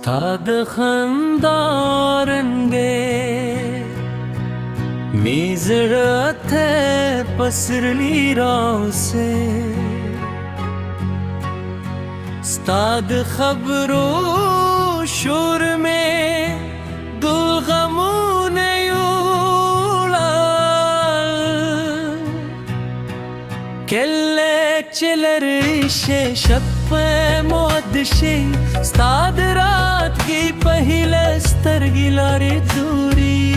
استاد خندارنگه میزرت پسرلی راسه استاد خبرو شور میں دل غمون یولال کلک چلرشه شب مودشه استاد رات کی پہلے سترگی لاری دوری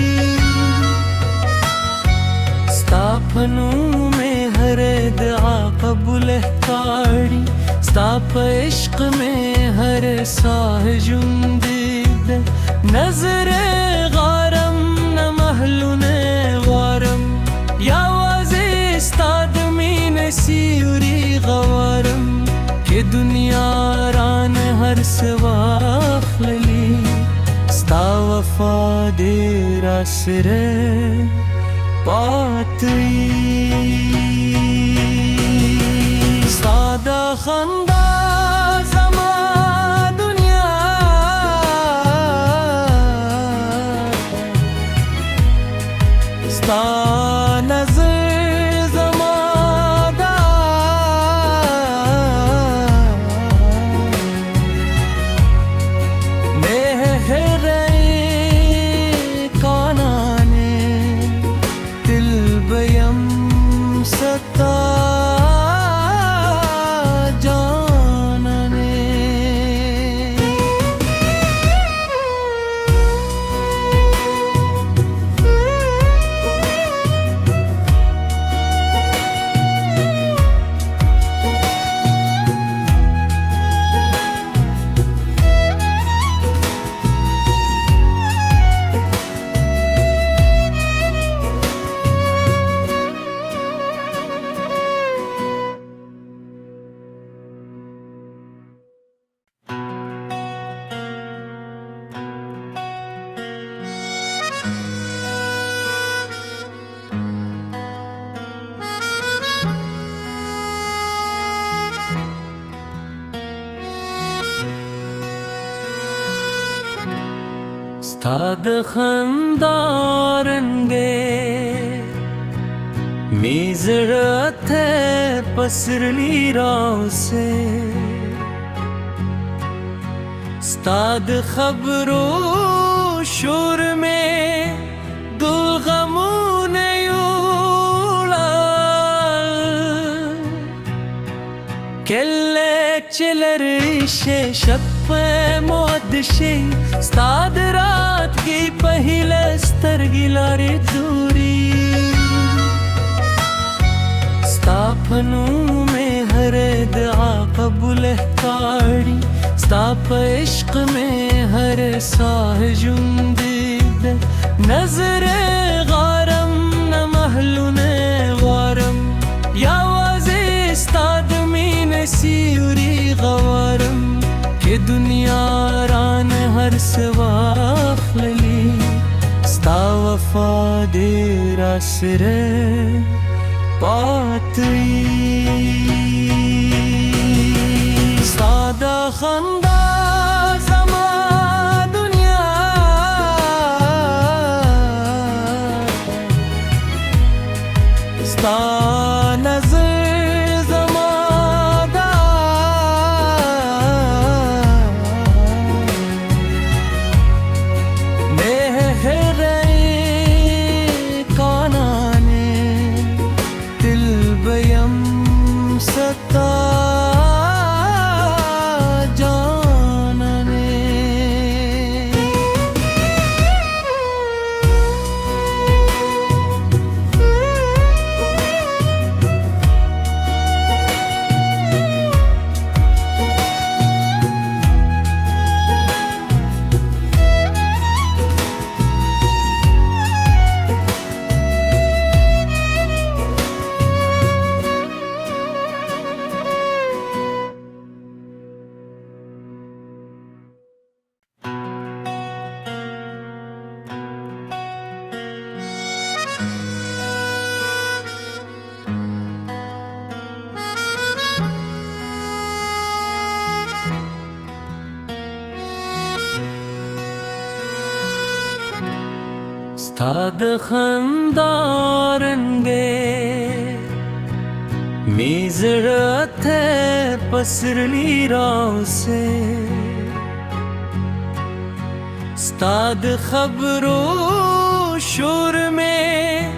استاپنوں میں ہر دعا قبول کاری استاپ عشق میں ہر ساہ جندید نظر غارم نہ محلون غارم یا وازی استاد مین سیوری غوارم کہ دنیا ران ہر سواخ للی ستا وفا دیر آسر پاتئی سادہ خندہ زما دنیا ستا نظر استاد خندارنگے میزرت پسرلی راسے استاد خبرو شور میں دل غمون یولال کلک چلرشه شب مودشه استاد رات کی پہلے سترگی لاری دوری استاپنوں میں ہر دعا قبول کاری استاپ عشق میں ہر ساہ جندید نظر غارم نہ محلون غارم یا وازی استاد مین سیوری غوارم کہ دنیا ران ہر سواخ للی ستا وفا دیر آسر پاتئی سادہ خندہ زما دنیا ستا نظر ستا جان ستا د خندا رنګې می زړه ته پسرلی راوسې ستا د خبرو شور میں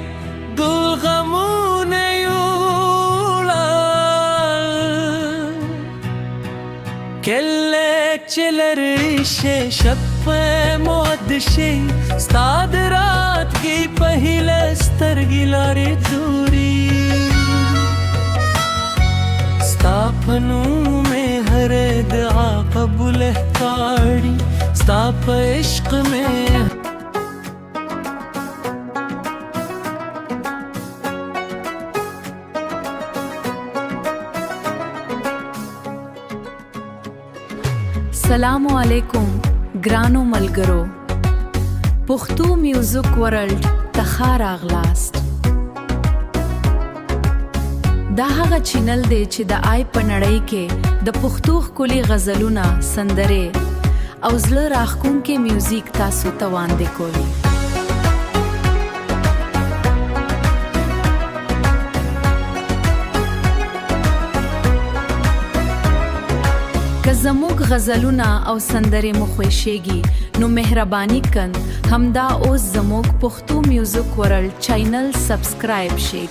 دل غمونه یوړل کله چې لرې شې شب په مود شي ستا د راتګې په هیله سترګې لارې دوري ستا په نوم مې هر دعا قبول کړي ستا په عشق مې سلام علیکم ګرانو ملګرو پښتو میوزیک ورلد ته ښه راغلاست دا هغه چینل دی چې د آی په نړۍ کې د پښتو ښکلي غزلونه سندرې او زړه راښکونکي میوزیک تاسو ته وړاندې کوي که زموږ غزلونه او سندرې مو خوښیږي نو مهرباني کن همدا اوس زموږ پښتو میوزیک ورلد چینل سبسکرایب شئ